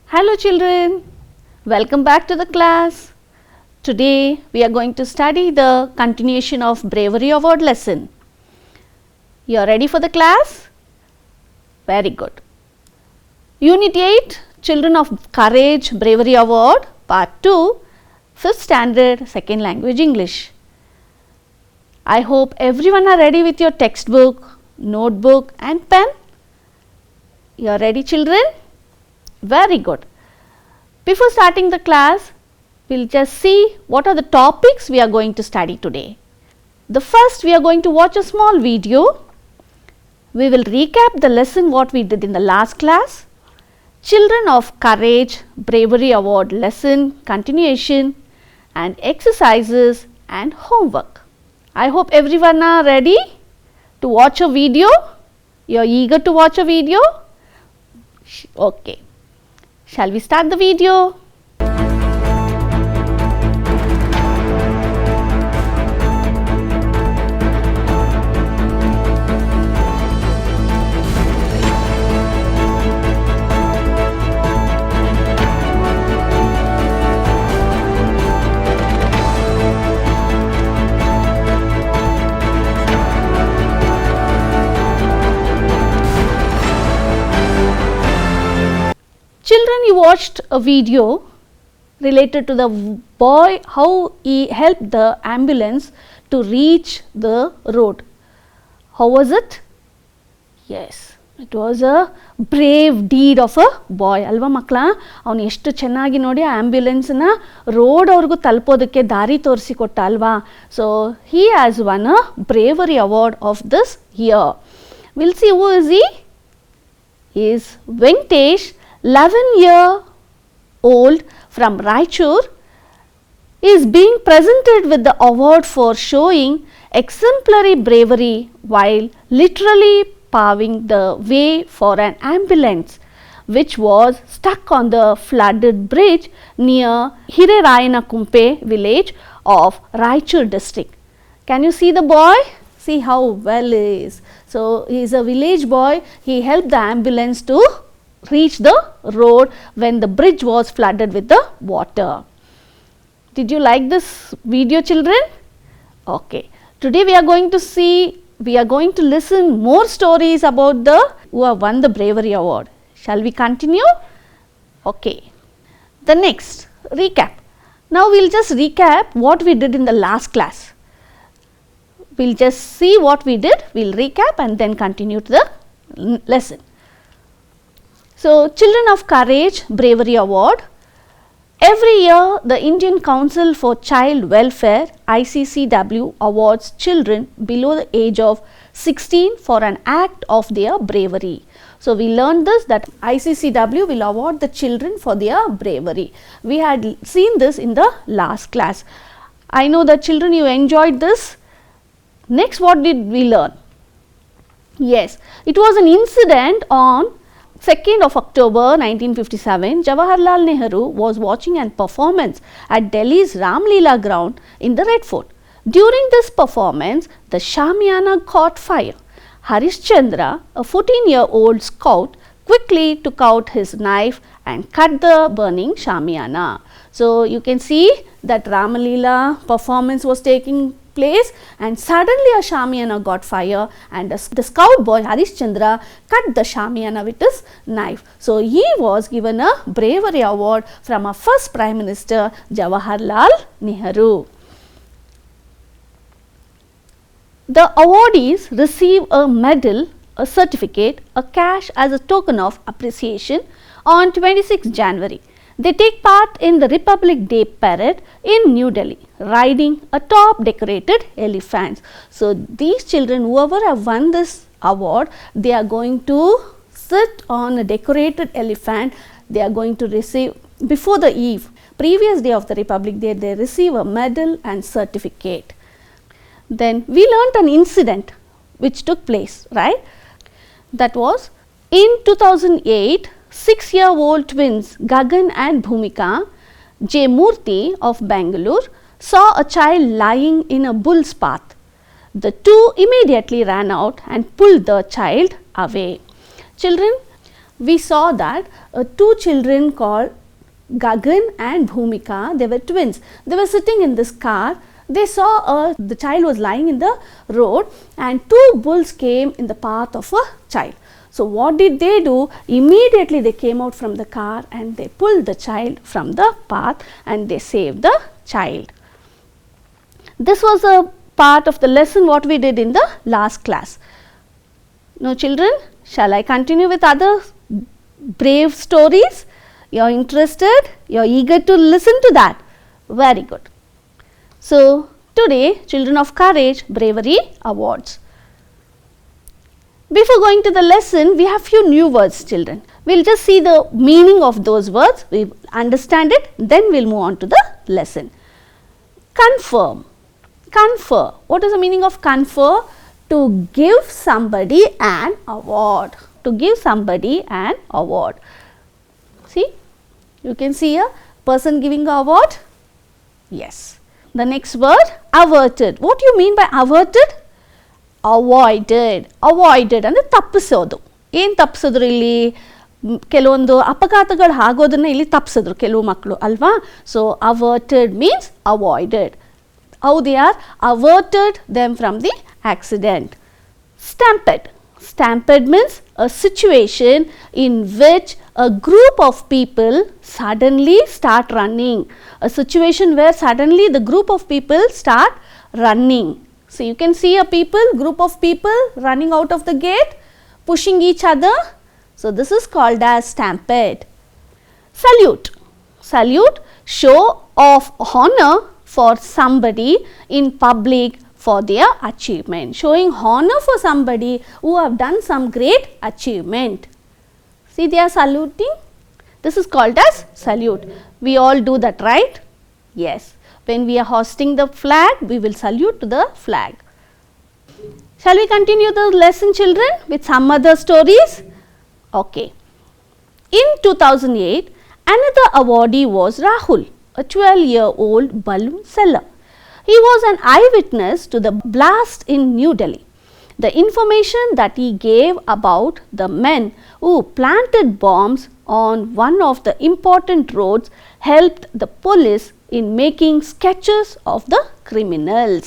Hello children, welcome back to the class. Today we are going to study the continuation of Bravery Award lesson. You are ready for the class? Very good. Unit 8, Children of Courage Bravery Award, Part 2, 5th Standard, 2nd Language English. I hope everyone are ready with your textbook, notebook and pen. You are ready children? Very good. Before starting the class, we will just see what are the topics we are going to study today. The first, we are going to watch a small video. We will recap the lesson what we did in the last class. Children of Courage Bravery Award lesson continuation and exercises and homework. I hope everyone are ready to watch a video. You are eager to watch a video? Okay. Shall we start the video? Children, you watched a video related to the boy, how he helped the ambulance to reach the road. How was it? Yes, it was a brave deed of a boy. Alva makla, avanu eshtu chennagi nodi ambulance na road avargu talpodakke dari torsi kotta alva. So he has won a bravery award of this year. We'll see who is he. He is Venkatesh, 11-year-old from Raichur, is being presented with the award for showing exemplary bravery while literally paving the way for an ambulance which was stuck on the flooded bridge near Hirerayanakumpe village of Raichur district. Can you see the boy? See how well he is. So, he is a village boy. He helped the ambulance to reach the road when the bridge was flooded with the water. Did you like this video children? Okay. Today we are going to listen more stories about the who have won the bravery award. Shall we continue? Okay. The next, recap. Now we will just recap what we did in the last class. We will just see what we did, we will recap and then continue to the lesson. So, Children of Courage Bravery Award. Every year, the Indian Council for Child Welfare ICCW awards children below the age of 16 for an act of their bravery. So, we learned this that ICCW will award the children for their bravery. We had seen this in the last class. I know that children you enjoyed this. Next, what did we learn? Yes, it was an incident on 2nd of October 1957, Jawaharlal Nehru was watching a performance at Delhi's Ramleela ground in the Red Fort. During this performance, the Shamiana caught fire. Harish Chandra, a 14-year-old scout, quickly took out his knife and cut the burning Shamiana. So, you can see that Ramleela performance was taking place and suddenly a Shamiana got fire and the scout boy Harish Chandra cut the Shamiana with his knife. So, he was given a bravery award from our first Prime Minister Jawaharlal Nehru. The awardees receive a medal, a certificate, a cash as a token of appreciation on 26 January. They take part in the Republic Day parade in New Delhi, riding atop decorated elephants. So, these children whoever have won this award, they are going to sit on a decorated elephant. They are going to receive before the eve, previous day of the Republic Day, they receive a medal and certificate. Then we learnt an incident which took place, right? That was in 2008, 6-year-old twins Gagan and Bhumika J. Murthy of Bangalore saw a child lying in a bull's path. The two immediately ran out and pulled the child away. Children, we saw that two children called Gagan and Bhumika, they were twins. They were sitting in this car. They saw the child was lying in the road and two bulls came in the path of a child. So, what did they do? Immediately they came out from the car and they pulled the child from the path and they saved the child. This was a part of the lesson what we did in the last class. Now, children, shall I continue with other brave stories? You are interested? You are eager to listen to that? Very good. So, today Children of Courage Bravery Awards. Before going to the lesson, we have few new words, children. We will just see the meaning of those words, we understand it, then we will move on to the lesson. Confirm. Confer. What is the meaning of confer? To give somebody an award. To give somebody an award. See, you can see a person giving an award. Yes. The next word, averted. What do you mean by averted? Avoided. Avoided ಅಂದರೆ ತಪ್ಪಿಸೋದು. ಏನು ತಪ್ಪಿಸಿದ್ರು ಇಲ್ಲಿ? ಕೆಲವೊಂದು ಅಪಘಾತಗಳು ಆಗೋದನ್ನ ಇಲ್ಲಿ ತಪ್ಪಿಸಿದ್ರು ಕೆಲವು ಮಕ್ಕಳು ಅಲ್ವಾ? So averted means avoided. How they are averted them from the accident. Stampede. Stampede means a situation in which a group of people suddenly start running. A situation where suddenly the group of people start running. So, you can see a group of people running out of the gate, pushing each other. So, this is called as stampede. Salute. Salute, show of honor for somebody in public for their achievement. Showing honor for somebody who have done some great achievement. See, they are saluting. This is called as salute. We all do that, right? Yes. When we are hoisting the flag, we will salute to the flag. Shall we continue the lesson, children, with some other stories? Okay. In 2008, another awardee was Rahul, a 12-year-old balloon seller. He was an eyewitness to the blast in New Delhi. The information that he gave about the men who planted bombs on one of the important roads helped the police in making sketches of the criminals.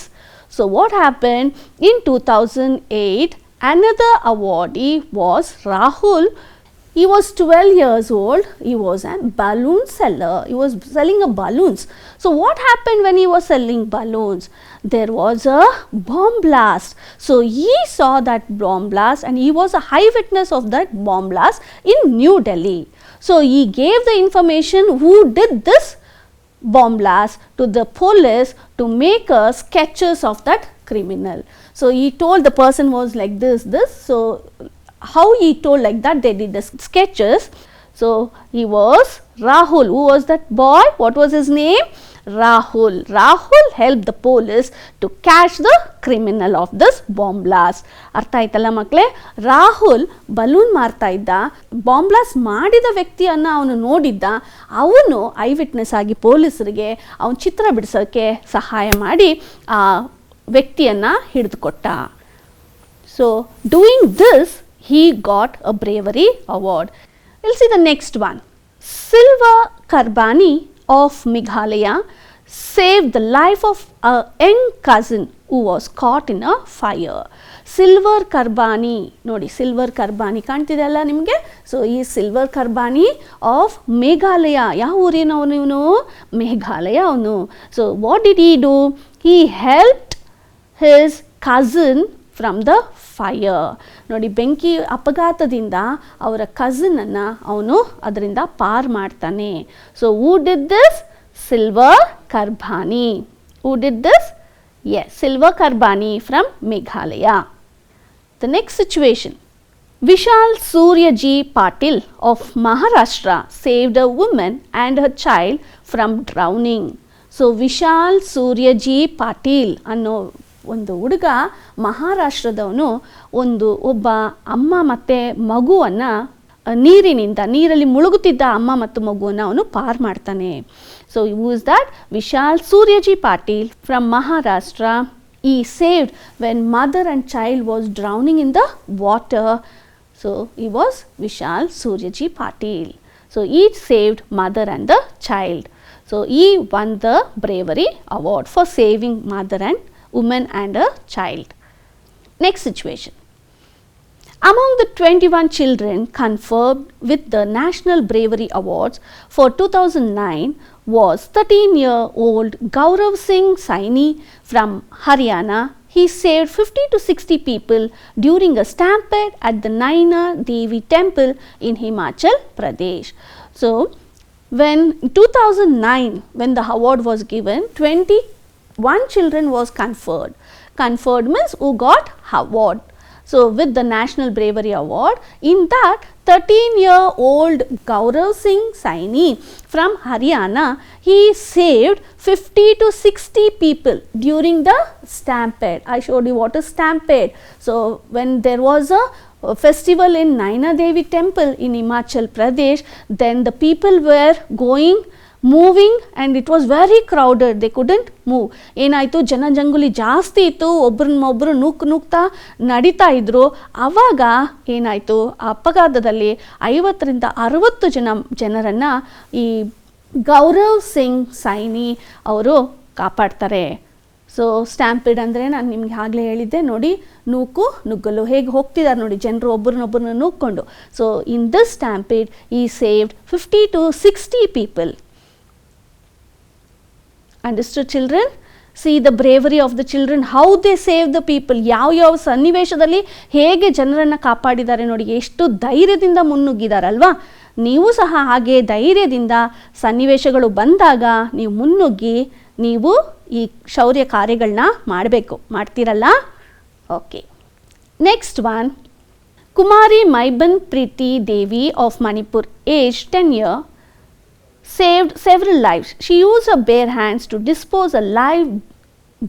So, what happened in 2008? Another awardee was Rahul. He was 12 years old. He was a balloon seller. He was selling balloons. So, what happened when he was selling balloons? There was a bomb blast. So, he saw that bomb blast and he was a eyewitness of that bomb blast in New Delhi. So, he gave the information who did this bomb blast to the police to make sketches of that criminal. So, he told the person was like this. So, how he told like that, they did the sketches. So, he was Rahul. Who was that boy? What was his name? Rahul. Rahul helped the police to catch the criminal of this bomb blast. ಅರ್ಥ ಆಯ್ತಲ್ಲ ಮಕ್ಕಳೇ? Rahul balloon ಮಾರ್ತಾ ಇದ್ದ, bomb blast ಮಾಡಿದ ವ್ಯಕ್ತಿಯನ್ನು ಅವನು ನೋಡಿದ್ದ, ಅವನು eye witness ಆಗಿ ಪೊಲೀಸರಿಗೆ ಅವನ ಚಿತ್ರ ಬಿಡಿಸೋಕ್ಕೆ ಸಹಾಯ ಮಾಡಿ ಆ ವ್ಯಕ್ತಿಯನ್ನು ಹಿಡಿದುಕೊಟ್ಟ. So, doing this, he got a bravery award. We'll see the next one. Silva Karbani of Meghalaya saved the life of a young cousin who was caught in a fire. Silver Karbani, nodi Silver Karbani ಕಾಣ್ತಿದೆಯಲ್ಲ ನಿಮಗೆ? So, ಈ Silver Karbani of Meghalaya. ಯಾವ ಊರಿನವನು ಇವನು? ಮೇಘಾಲಯ ಅವನು. So, what did he do? He helped his cousin from the fire. ನೋಡಿ, ಬೆಂಕಿ ಅಪಘಾತದಿಂದ ಅವರ ಕಸಿನನ್ನು ಅವನು ಅದರಿಂದ ಪಾರ್ ಮಾಡ್ತಾನೆ. So who did this? Silver Karbani. Who did this? Yes, Silver Karbani from Meghalaya. The next situation. Vishal Suryaji Patil of Maharashtra saved a woman and her child from drowning. So, Vishal Suryaji Patil ಅನ್ನೋ ಒಂದು ಹುಡುಗ ಮಹಾರಾಷ್ಟ್ರದವನು ಒಬ್ಬ ಅಮ್ಮ ಮತ್ತು ಮಗುವನ್ನು ನೀರಲ್ಲಿ ಮುಳುಗುತ್ತಿದ್ದ ಅಮ್ಮ ಮತ್ತು ಮಗುವನ್ನು ಅವನು ಪಾರ್ ಮಾಡ್ತಾನೆ. So who is that? Vishal Suryaji Patil from Maharashtra. He saved when mother and child was drowning in the water. So, So he was Vishal Suryaji Patil. So he saved mother and the child. So he won the bravery award for saving mother and woman and a child. Next situation. Among the 21 children conferred with the National Bravery Awards for 2009 was 13-year-old Gaurav Singh Saini from Haryana. He saved 50 to 60 people during a stampede at the Naina Devi temple in Himachal Pradesh. So, when 2009 when the award was given, 21 children was conferred. Conferred means who got award. So, with the National Bravery Award, in that 13-year-old Gaurav Singh Saini from Haryana, he saved 50 to 60 people during the stampede. I showed you what is stampede. So, when there was a festival in Naina Devi temple in Himachal Pradesh, then the people were moving and it was very crowded, they couldn't move. ಏನಾಯಿತು, ಜನಜಂಗುಲಿ ಜಾಸ್ತಿ ಇತ್ತು, ಒಬ್ಬರನ್ನೊಬ್ಬರು ನೂಕ್ತಾ ನಡೀತಾ ಇದ್ರು. ಆವಾಗ ಏನಾಯಿತು, ಆ ಅಪಘಾತದಲ್ಲಿ 50ರಿಂದ 60 ಜನರನ್ನು ಈ ಗೌರವ್ ಸಿಂಗ್ ಸೈನಿ ಅವರು ಕಾಪಾಡ್ತಾರೆ. ಸೊ ಸ್ಟ್ಯಾಂಪಿಡ್ ಅಂದರೆ ನಾನು ನಿಮ್ಗೆ ಆಗಲೇ ಹೇಳಿದ್ದೆ ನೋಡಿ, ನೂಕು ನುಗ್ಗಲು ಹೇಗೆ ಹೋಗ್ತಿದ್ದಾರೆ ನೋಡಿ, ಜನರು ಒಬ್ಬರನ್ನೊಬ್ಬರನ್ನ ನೂಕ್ಕೊಂಡು. ಸೊ ಇನ್ ದಿಸ್ ಸ್ಟ್ಯಾಂಪಿಡ್ ಈ saved 50 to 60 people. Understood children? See the bravery of the children, how they save the people. ಯಾವ ಸನ್ನಿವೇಶದಲ್ಲಿ ಹೇಗೆ ಜನರನ್ನು ಕಾಪಾಡಿದ್ದಾರೆ ನೋಡಿ, ಎಷ್ಟು ಧೈರ್ಯದಿಂದ ಮುನ್ನುಗ್ಗಿದಾರಲ್ವಾ. ನೀವು ಸಹ ಹಾಗೆ ಧೈರ್ಯದಿಂದ ಸನ್ನಿವೇಶಗಳು ಬಂದಾಗ ನೀವು ಮುನ್ನುಗ್ಗಿ ನೀವು ಈ ಶೌರ್ಯ ಕಾರ್ಯಗಳನ್ನ ಮಾಡಬೇಕು. ಮಾಡ್ತೀರಲ್ಲ? Okay. Next one, Kumari Maiban Preeti Devi of Manipur, age 10 years, saved several lives. She used her bare hands to dispose a live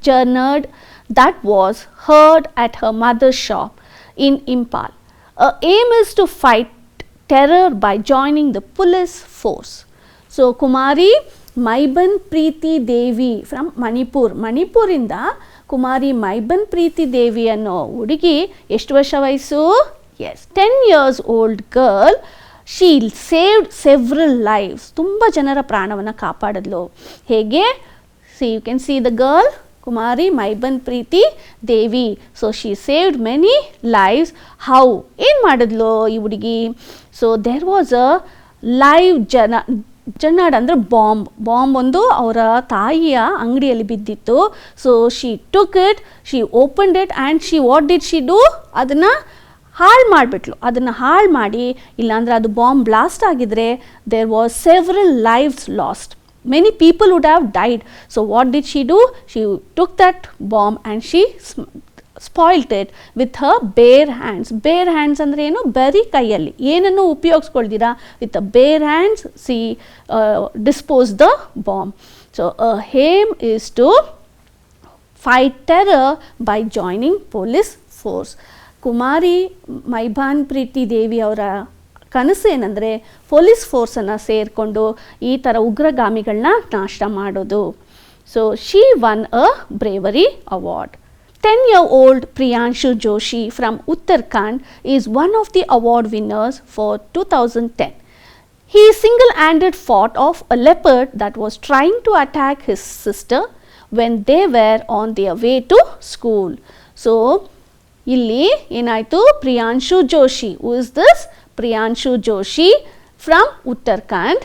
gurnard that was heard at her mother's shop in Impal. Her aim is to fight terror by joining the police force. So Kumari Maiban Preeti Devi from Manipur. ಮಣಿಪುರಿಂದ ಕುಮಾರಿ ಮೈಬನ್ ಪ್ರೀತಿ ದೇವಿ ಅನ್ನೋ ಹುಡುಗಿ ಎಷ್ಟು ವರ್ಷ ವಯಸ್ಸು? Yes, 10 years old girl. She saved several lives. ತುಂಬ ಜನರ ಪ್ರಾಣವನ್ನು ಕಾಪಾಡಿದ್ಲು. ಹೇಗೆ? See you can see the girl Kumari Maiban Preeti Devi. So she saved many lives. How? ಏನು ಮಾಡಿದ್ಲು ಈ ಹುಡುಗಿ? So there was a live grenade ಅಂದರೆ ಬಾಂಬ್ ಒಂದು ಅವರ ತಾಯಿಯ ಅಂಗಡಿಯಲ್ಲಿ ಬಿದ್ದಿತ್ತು. So she took it, she opened it and she what did she do? ಅದನ್ನು ಹಾಳು ಮಾಡಿಬಿಟ್ಲು. ಅದನ್ನು ಹಾಳು ಮಾಡಿ, ಇಲ್ಲಾಂದರೆ ಅದು ಬಾಂಬ್ ಬ್ಲಾಸ್ಟ್ ಆಗಿದ್ರೆ there was several lives lost. Many people would have died. So what did she do? She took that bomb and she spoiled it with her bare hands. ಬೇರ್ ಹ್ಯಾಂಡ್ಸ್ ಅಂದರೆ ಏನು? ಬರೀ ಕೈಯಲ್ಲಿ, ಏನನ್ನು ಉಪಯೋಗಿಸ್ಕೊಳ್ದಿರಾ, with a bare hands she dispose the bomb. So her aim is to fight terror by joining police force. Kumari Maiban Preeti Devi ಅವರ ಕನಸು ಏನಂದರೆ police ಫೋರ್ಸನ್ನು ಸೇರಿಕೊಂಡು ಈ ಥರ ಉಗ್ರಗಾಮಿಗಳನ್ನ ನಾಶ ಮಾಡೋದು. So she one a bravery award. 10-year-old Priyanshu Joshi from Uttarakhand is one of the award winners for 2010. He single-handed fought off a leopard that was trying to attack his sister when they were on their way to school. So ಇಲ್ಲಿ ಏನಾಯಿತು, Priyanshu Joshi. Who is this? Priyanshu Joshi from Uttarakhand.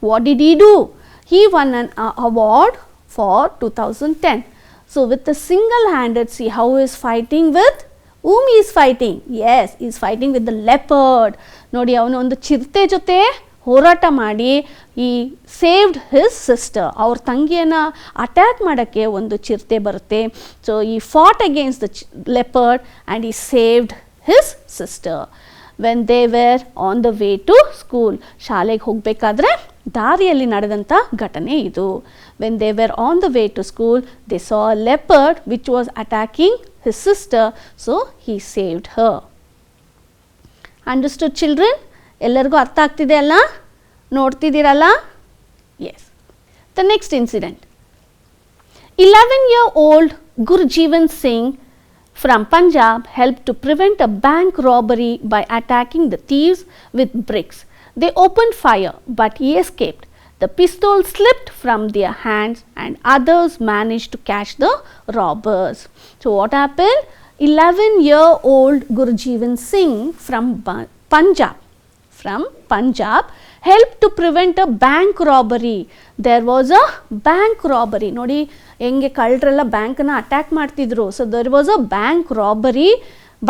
What did he do? He won an award for 2010. So with a single handed, see how is fighting with whom he is fighting? Yes, he is fighting with the leopard. ನೋಡಿ, ಅವನು ಒಂದು ಚಿರತೆ ಜೊತೆ ಹೋರಾಟ ಮಾಡಿ ಈ saved his sister. ಅವ್ರ ತಂಗಿಯನ್ನು attack ಮಾಡೋಕ್ಕೆ ಒಂದು ಚಿರತೆ ಬರುತ್ತೆ. So he fought against the leopard and he saved his sister when they were on the way to school. ಶಾಲೆಗೆ ಹೋಗಬೇಕಾದ್ರೆ ದಾರಿಯಲ್ಲಿ ನಡೆದಂಥ ಘಟನೆ ಇದು. When they were on the way to school, they saw a leopard which was attacking his sister. So he saved her. Understood children? ಎಲ್ಲರಿಗೂ ಅರ್ಥ ಆಗ್ತಿದೆ ಅಲ್ಲ? ನೋಡ್ತಿದ್ದೀರಲ್ಲ? Yes. The next incident. 11-year-old Gurjeevan Singh from Punjab helped to prevent a bank robbery by attacking the thieves with bricks. They opened fire, but he escaped. The pistol slipped from their hands and others managed to catch the robbers. So, what happened? 11-year-old Gurjeevan Singh from Punjab helped to prevent a bank robbery. There was a bank robbery. Nodi henge ಕಳ್ಳರೆಲ್ಲ ಬ್ಯಾಂಕನ್ನು attack ಮಾಡ್ತಿದ್ರು. So there was a bank robbery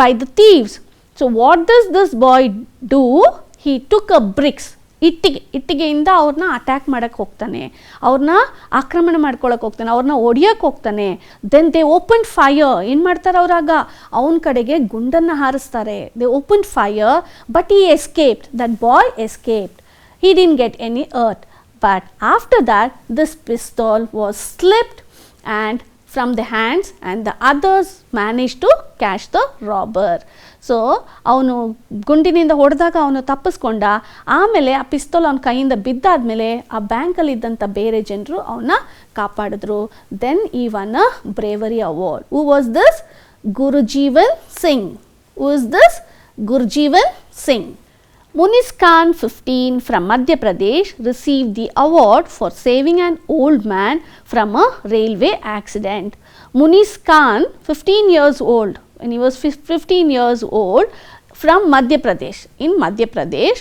by the thieves. So what does this boy do? He took a bricks. ಇಟ್ಟಿಗೆಯಿಂದ ಅವ್ರನ್ನ attack ಮಾಡಕ್ಕೆ ಹೋಗ್ತಾನೆ, ಅವ್ರನ್ನ ಆಕ್ರಮಣ ಮಾಡ್ಕೊಳಕ್ಕೆ ಹೋಗ್ತಾನೆ, ಅವ್ರನ್ನ ಹೊಡಿಯಕ್ಕೆ ಹೋಗ್ತಾನೆ. Then they open fire. ಏನು ಮಾಡ್ತಾರೆ ಅವರಾಗ? ಅವನ ಕಡೆಗೆ ಗುಂಡನ್ನು ಹಾರಿಸ್ತಾರೆ. They open fire but he escaped. That boy escaped. He didn't get any hurt. But after that, this pistol was slipped and from the hands and the others managed to catch the robber. So ಅವನು ಗುಂಡಿನಿಂದ ಹೊಡೆದಾಗ ಅವನು ತಪ್ಪಿಸ್ಕೊಂಡ. ಆಮೇಲೆ ಆ ಪಿಸ್ತೂಲ್ ಅವನ ಕೈಯಿಂದ ಬಿದ್ದಾದಮೇಲೆ ಆ ಬ್ಯಾಂಕಲ್ಲಿದ್ದಂಥ ಬೇರೆ ಜನರು ಅವನ್ನ ಕಾಪಾಡಿದ್ರು. Then he won a bravery award. Who was this? Gurjeevan Singh. Who is this? Gurjeevan Singh. Munis Khan 15 from Madhya Pradesh received the award for saving an old man from a railway accident. Munis Khan, 15 years old, when he was 15 years old, from Madhya Pradesh. In Madhya Pradesh,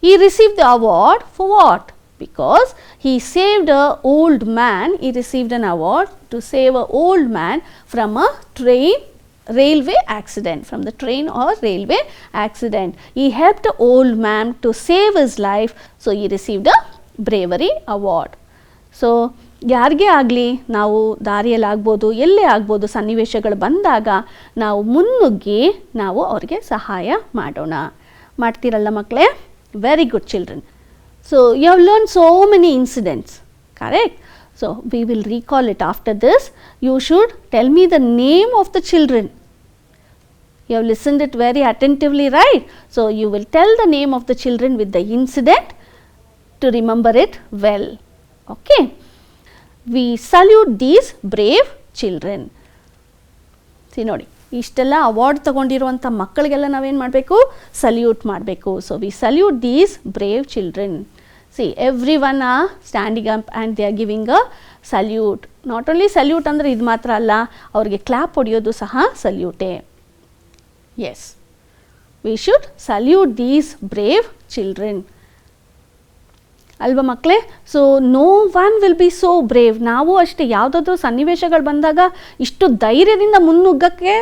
he received the award for what? Because he saved an old man. He received an award to save an old man from a railway accident, from the train or railway accident. He helped the old man to save his life, so he received a bravery award. So ಯಾರಿಗೆ ಆಗಲಿ ನಾವು ದಾರಿಯಲ್ಲಿ ಆಗ್ಬೋದು, ಎಲ್ಲೇ ಆಗ್ಬೋದು, ಸನ್ನಿವೇಶಗಳು ಬಂದಾಗ ನಾವು ಮುನ್ನುಗ್ಗಿ ನಾವು ಅವ್ರಿಗೆ ಸಹಾಯ ಮಾಡೋಣ. ಮಾಡ್ತೀರಲ್ಲ ಮಕ್ಕಳೇ? Very good children. So you have learn so many incidents, correct? So we will recall it after this. You should tell me the name of the children. You have listened it very attentively, right? So you will tell the name of the children with the incident to remember it well. Okay? We salute these brave children. See ನೋಡಿ, ಇಷ್ಟೆಲ್ಲ award ತಗೊಂಡಿರುವಂಥ ಮಕ್ಕಳಿಗೆಲ್ಲ ನಾವೇನು ಮಾಡಬೇಕು? Salute ಮಾಡಬೇಕು. So we salute these brave children. See, everyone are standing up and they are giving a salute. Not only salute ಅಂದರೆ ಇದು ಮಾತ್ರ ಅಲ್ಲ, ಅವ್ರಿಗೆ ಕ್ಲಾಪ್ ಹೊಡೆಯೋದು ಸಹ ಸಲ್ಯೂಟೇ. Yes, we should salute these brave children. ಅಲ್ವಾ ಮಕ್ಕಳೇ? So no one will be so brave. ನಾವು ಅಷ್ಟೇ, ಯಾವುದಾದ್ರೂ ಸನ್ನಿವೇಶಗಳು ಬಂದಾಗ ಇಷ್ಟು ಧೈರ್ಯದಿಂದ ಮುನ್ನುಗ್ಗಕ್ಕೆ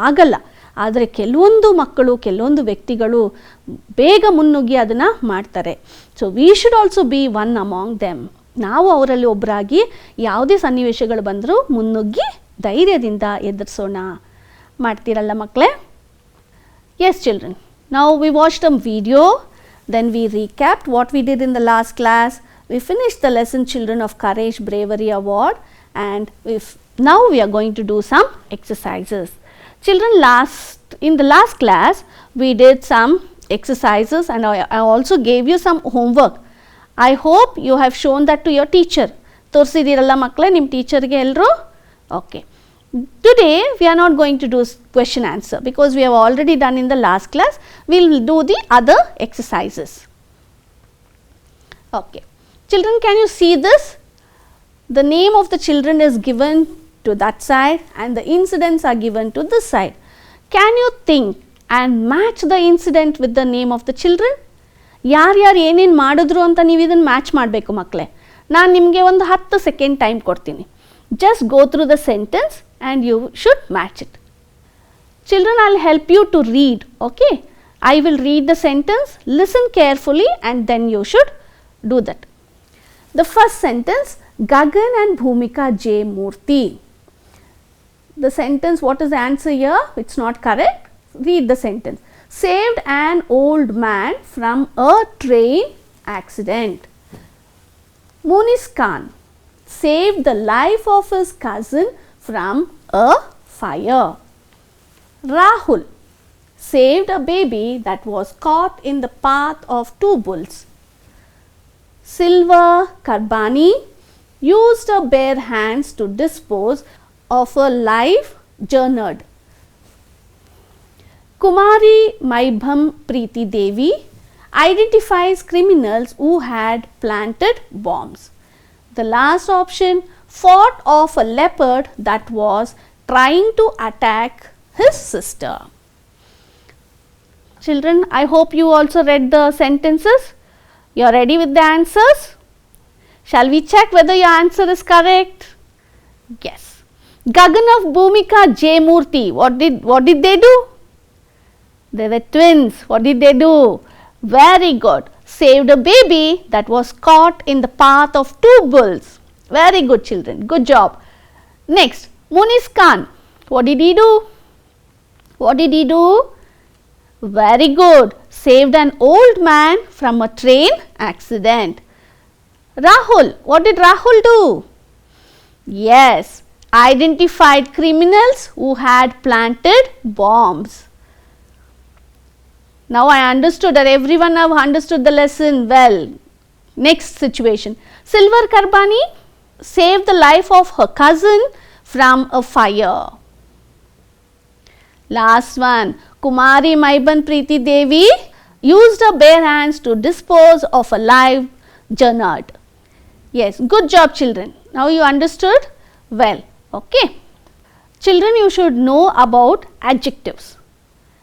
ಆಗಲ್ಲ. ಆದರೆ ಕೆಲವೊಂದು ಮಕ್ಕಳು, ಕೆಲವೊಂದು ವ್ಯಕ್ತಿಗಳು ಬೇಗ ಮುನ್ನುಗ್ಗಿ ಅದನ್ನು ಮಾಡ್ತಾರೆ. So we should also be one among them. ನಾವು ಅವರಲ್ಲಿ ಒಬ್ಬರಾಗಿ ಯಾವುದೇ ಸನ್ನಿವೇಶಗಳು ಬಂದರೂ ಮುನ್ನುಗ್ಗಿ ಧೈರ್ಯದಿಂದ ಎದುರಿಸೋಣ. ಮಾಡ್ತೀರಲ್ಲ ಮಕ್ಕಳೇ? ಎಸ್ ಚಿಲ್ಡ್ರನ್, ನಾವು we watched a video, then we recapped what we did in the last class. We finished the lesson Children of Courage Bravery Award, and now we are going to do some exercises. Children, in the last class we did some exercises and I also gave you some homework. I hope you have shown that to your teacher. ತೋರಿಸಿದಿರಲ್ಲ ಮಕ್ಕಳೇ ನಿಮ್ಮ ಟೀಚರ್ಗೆ ಎಲ್ಲರೂ? Okay. Today we are not going to do question answer because we have already done in the last class. We will do the other exercises. Okay. Children, can you see this? The name of the children is given to that side and the incidents are given to this side. Can you think and match the incident with the name of the children? ಯಾರ್ಯಾರು ಏನೇನು ಮಾಡಿದ್ರು ಅಂತ ನೀವು ಇದನ್ನು match ಮಾಡಬೇಕು ಮಕ್ಕಳೇ. ನಾನು ನಿಮಗೆ ಒಂದು 10 ಸೆಕೆಂಡ್ ಟೈಮ್ ಕೊಡ್ತೀನಿ. Just go through the sentence and you should match it. Children, I will help you to read, okay? I will read the sentence, listen carefully and then you should do that. The first sentence, Gagan and Bhumika J. Murthy. The sentence, what is the answer here? It's not correct. Read the sentence. Saved an old man from a train accident. Munis Khan saved the life of his cousin from a fire. Rahul saved a baby that was caught in the path of two bulls. Silva Karbani used her bare hands to dispose of a live gurnard. Kumari Maibham Preeti Devi identifies criminals who had planted bombs. The last option, fought off a leopard that was trying to attack his sister. Children, I hope you also read the sentences. You are ready with the answers? Shall we check whether your answer is correct? Yes. Gaganav Bhumika J. Murthy, what did they do? They were twins. What did they do? Very good. Saved a baby that was caught in the path of two bulls. Very good, children. Good job. Next, Munis Khan. What did he do? What did he do? Very good. Saved an old man from a train accident. Rahul. What did Rahul do? Yes. Identified criminals who had planted bombs. Now I understood that everyone have understood the lesson well. Next situation. Silver Karbani saved the life of her cousin from a fire. Last one. Kumari Maibham Preeti Devi used her bare hands to dispose of a live Junard. Yes, good job, children. Now you understood well. Okay. Children, you should know about adjectives.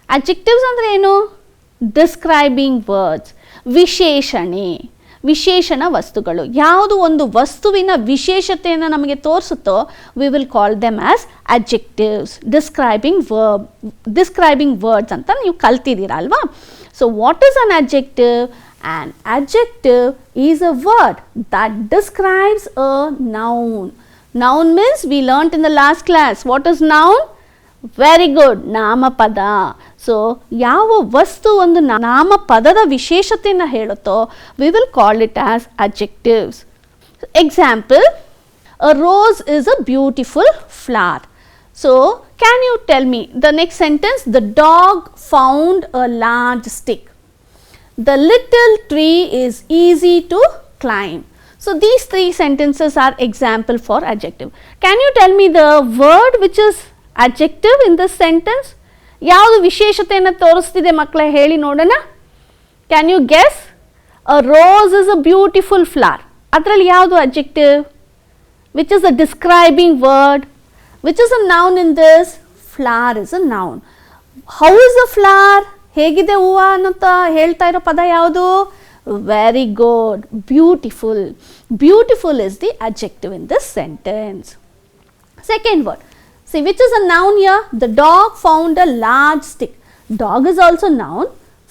Adjectives andre enu? Describing words. ವಿಶೇಷಣೆ, ವಿಶೇಷಣ ವಸ್ತುಗಳು. ಯಾವುದು ಒಂದು ವಸ್ತುವಿನ ವಿಶೇಷತೆಯನ್ನು ನಮಗೆ ತೋರಿಸುತ್ತೋ we will call them as adjectives. Describing words ಅಂತ ನೀವು ಕಲ್ತಿದ್ದೀರಾ ಅಲ್ವಾ? So what is an adjective? An adjective is a word that describes a noun. Noun means we learnt in the last class. What is noun? Very good. ನಾಮಪದ. So ಯಾವ ವಸ್ತು ಒಂದು ನಾಮಪದದ ವಿಶೇಷತೆಯನ್ನು ಹೇಳುತ್ತೋ we will call it as adjectives. Example, a rose is a beautiful flower. So can you tell me the next sentence? The dog found a large stick. The little tree is easy to climb. So these three sentences are example for adjective. Can you tell me the word which is adjective in this sentence? ಯಾವುದು ವಿಶೇಷತೆಯನ್ನು ತೋರಿಸ್ತಿದೆ ಮಕ್ಕಳೇ ಹೇಳಿ ನೋಡೋಣ. Can you guess? A rose is a beautiful flower. ಅದರಲ್ಲಿ ಯಾವುದು adjective? Which is a describing word? Which is a noun in this? Flower is a noun. How is a flower? ಹೇಗಿದೆ ಹೂವು ಅನ್ನೋಂತ ಹೇಳ್ತಾ ಇರೋ ಪದ ಯಾವುದು? Very good, beautiful. Beautiful is the adjective in this sentence. Second word. See, which is a noun here? The dog found a large stick. Dog is also noun.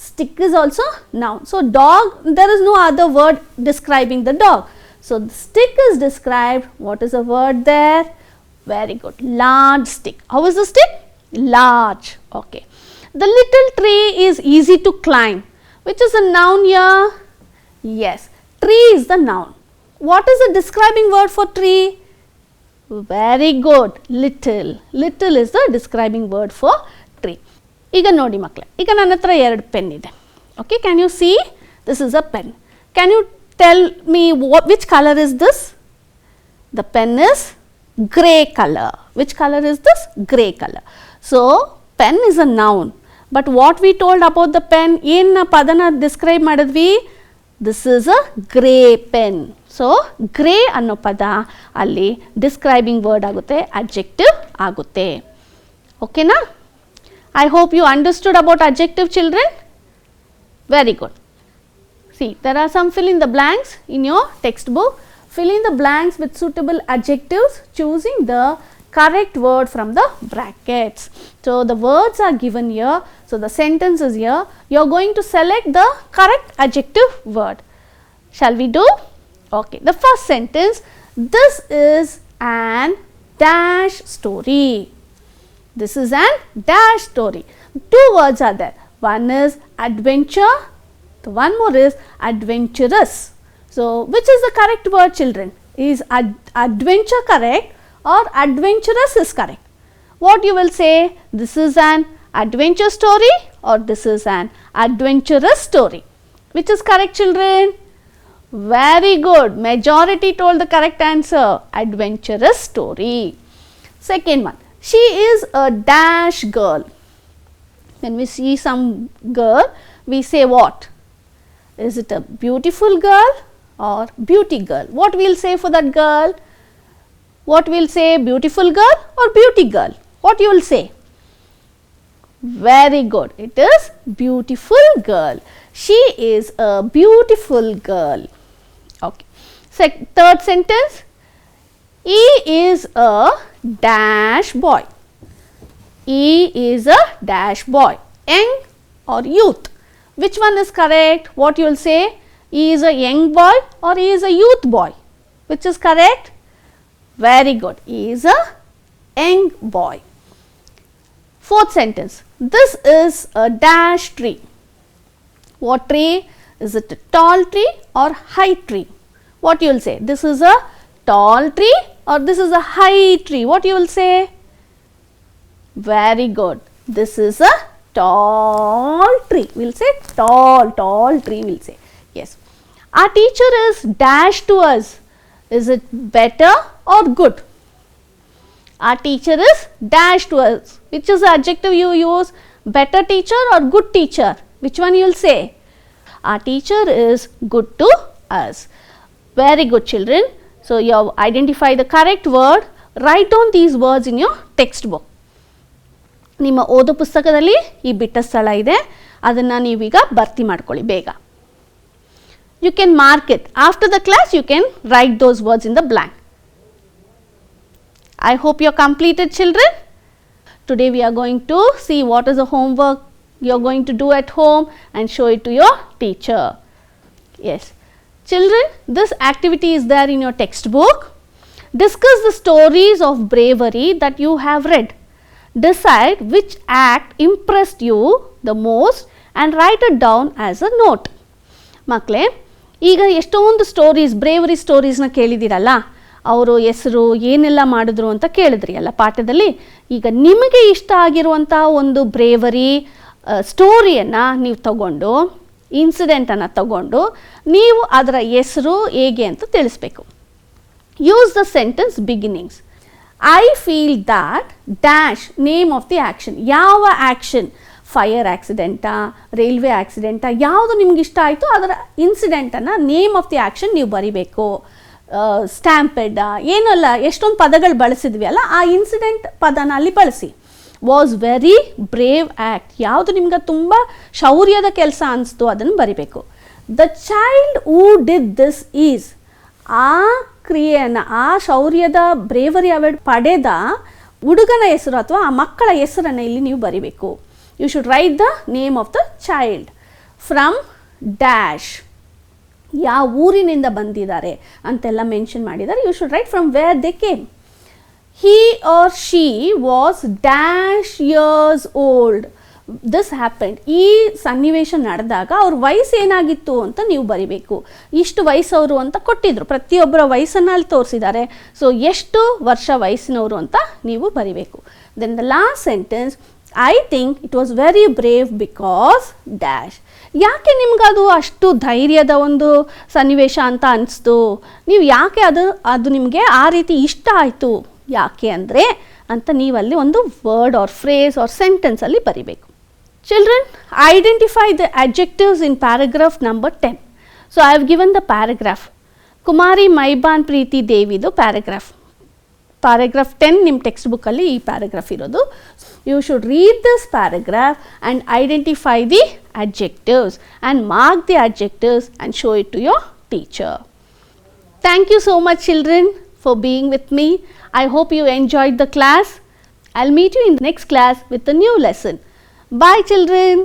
Stick is also noun. So dog, there is no other word describing the dog. So the stick is described. What is the word there? Very good. Large stick. How is the stick? Large. Okay. The little tree is easy to climb. Which is a noun here? Yes. Tree is the noun. What is the describing word for tree? Very good. Little. Little is the describing word for tree. ಈಗ ನೋಡಿ ಮಕ್ಕಳೇ, ಈಗ ನನ್ನ ಹತ್ರ ಎರಡು pen ಇದೆ. Okay, can you see? This is a pen. Can you tell me which colour is this? The pen is grey colour. Which colour is this? Grey colour. So pen is a noun. But what we told about the pen, ಏನು ಪದನ describe ಮಾಡಿದ್ವಿ? This is a grey pen. So grey ಅನ್ನೋ ಪದ ಅಲ್ಲಿ describing word ಆಗುತ್ತೆ, adjective ಆಗುತ್ತೆ. ಓಕೆನಾ? I hope you understood about adjective, children. Very good. See, there are some fill in the blanks in your textbook. Fill in the blanks with suitable adjectives, choosing the correct word from the brackets. So the words are given here. So the sentence is here. You are going to select the correct adjective word. Shall we do? Okay. The first sentence, this is an dash story. This is an dash story. Two words are there. One is adventure. The one more is adventurous. So which is the correct word, children? Is adventure correct or adventurous is correct? What you will say? This is an adventure story or this is an adventurous story? Which is correct, children? Very good. Majority told the correct answer. Adventurous story. Second one. She is a dash girl. When we see some girl, we say what? Is it a beautiful girl or beauty girl? What we will say for that girl? What we will say, beautiful girl or beauty girl? What you will say? Very good. It is beautiful girl. She is a beautiful girl. Okay. Third sentence. He is a dash boy. He is a dash boy. Young or youth? Which one is correct? What you will say? He is a young boy or he is a youth boy? Which is correct? Very good. He is a young boy. Fourth sentence. This is a dash tree. What tree? Is it a tall tree or high tree? What you will say? This is a tall tree or this is a high tree? What you will say? Very good. This is a tall tree. We will say tall tree we will say. Yes. Our teacher is dash to us. Is it better or good? Our teacher is dash to us. Which is the adjective you use? Better teacher or good teacher? Which one you will say? Our teacher is good to us. Very good, children. So, you have identified the correct word. Write down these words in your textbook. ನಿಮ್ಮ ಓದೋ ಪುಸ್ತಕದಲ್ಲಿ ಈ ಬಿಟ್ಟ ಸ್ಥಳ ಇದೆ, ಅದನ್ನು ನೀವೀಗ ಭರ್ತಿ ಮಾಡ್ಕೊಳ್ಳಿ ಬೇಗ. You can mark it. After the class, you can write those words in the blank. I hope you are completed, children. Today we are going to see what is the homework you are going to do at home and show it to your teacher. Yes. Children, this activity is there in your textbook. Discuss the stories of bravery that you have read. Decide which act impressed you the most and write it down as a note. ಮಕ್ಕಳೇ, ಈಗ ಎಷ್ಟೊಂದು stories, bravery ಸ್ಟೋರೀಸ್ನ ಕೇಳಿದ್ದೀರಲ್ಲ, ಅವರು ಹೆಸರು ಏನೆಲ್ಲ ಮಾಡಿದ್ರು ಅಂತ ಕೇಳಿದ್ರಿ ಅಲ್ಲ ಪಾಠದಲ್ಲಿ. ಈಗ ನಿಮಗೆ ಇಷ್ಟ ಆಗಿರುವಂಥ ಒಂದು ಬ್ರೇವರಿ ಸ್ಟೋರಿಯನ್ನು ನೀವು ತಗೊಂಡು, ಇನ್ಸಿಡೆಂಟನ್ನು ತಗೊಂಡು ನೀವು ಅದರ ಹೆಸರು ಹೇಗೆ ಅಂತ ತಿಳಿಸ್ಬೇಕು. Use the sentence beginnings. I feel that dash name of the action. ಯಾವ ಆ್ಯಕ್ಷನ್? ಫೈರ್ ಆಕ್ಸಿಡೆಂಟಾ, ರೈಲ್ವೆ ಆಕ್ಸಿಡೆಂಟಾ, ಯಾವುದು ನಿಮ್ಗೆ ಇಷ್ಟ ಆಯಿತು ಅದರ ಇನ್ಸಿಡೆಂಟನ್ನು ನೇಮ್ ಆಫ್ ದಿ ಆ್ಯಕ್ಷನ್ ನೀವು ಬರಿಬೇಕು. ಸ್ಟ್ಯಾಂಪೆಡ್ ಏನಲ್ಲ ಎಷ್ಟೊಂದು ಪದಗಳು ಬಳಸಿದ್ವಿ ಅಲ್ಲ, ಆ ಇನ್ಸಿಡೆಂಟ್ ಪದನ ಅಲ್ಲಿ ಬಳಸಿ. ವಾಸ್ ವೆರಿ ಬ್ರೇವ್ ಆ್ಯಕ್ಟ್, ಯಾವುದು ನಿಮ್ಗೆ ತುಂಬ ಶೌರ್ಯದ ಕೆಲಸ ಅನಿಸ್ತು ಅದನ್ನು ಬರಿಬೇಕು. The child who did this is, ಆ ಕ್ರಿಯೆಯನ್ನು, ಆ ಶೌರ್ಯದ ಬ್ರೇವರಿ ಅವಾರ್ಡ್ ಪಡೆದ ಹುಡುಗನ ಹೆಸರು ಅಥವಾ ಆ ಮಕ್ಕಳ ಹೆಸರನ್ನು ಇಲ್ಲಿ ನೀವು ಬರಿಬೇಕು. You should write the name of the child. From dash, ಯಾವ ಊರಿನಿಂದ ಬಂದಿದ್ದಾರೆ ಅಂತೆಲ್ಲ ಮೆನ್ಷನ್ ಮಾಡಿದ್ದಾರೆ. You should write from where they came. He or she was dash years old. This happened, ಈ ಸನ್ನಿವೇಶ ನಡೆದಾಗ ಅವ್ರ ವಯಸ್ಸು ಏನಾಗಿತ್ತು ಅಂತ ನೀವು ಬರಿಬೇಕು. ಇಷ್ಟು ವಯಸ್ಸವರು ಅಂತ ಕೊಟ್ಟಿದ್ರು, ಪ್ರತಿಯೊಬ್ಬರ ವಯಸ್ಸನ್ನು ಅಲ್ಲಿ ತೋರಿಸಿದ್ದಾರೆ. ಸೊ ಎಷ್ಟು ವರ್ಷ ವಯಸ್ಸಿನವರು ಅಂತ ನೀವು ಬರಿಬೇಕು. Then the last sentence, I think it was very brave because dash. ಯಾಕೆ ನಿಮ್ಗದು ಅಷ್ಟು ಧೈರ್ಯದ ಒಂದು ಸನ್ನಿವೇಶ ಅಂತ ಅನಿಸ್ತು, ನೀವು ಯಾಕೆ ಅದು ನಿಮಗೆ ಆ ರೀತಿ ಇಷ್ಟ ಆಯಿತು, ಯಾಕೆ ಅಂದರೆ ಅಂತ ನೀವಲ್ಲಿ ಒಂದು ವರ್ಡ್ ಆರ್ ಫ್ರೇಸ್ ಆರ್ ಸೆಂಟೆನ್ಸಲ್ಲಿ ಬರಿಬೇಕು. Children, identify the adjectives in paragraph number 10. So, I have given the paragraph. Kumari Maiban Preeti Devidu paragraph. Paragraph 10 ನಿಮ್ಮ ಟೆಕ್ಸ್ಟ್ ಬುಕ್ಕಲ್ಲಿ ಈ ಪ್ಯಾರಾಗ್ರಾಫ್ ಇರೋದು. You should read this paragraph and identify the adjectives and mark the adjectives and show it to your teacher. Thank you so much, children, for being with me. I hope you enjoyed the class. I'll meet you in the next class with a new lesson. Bye, children.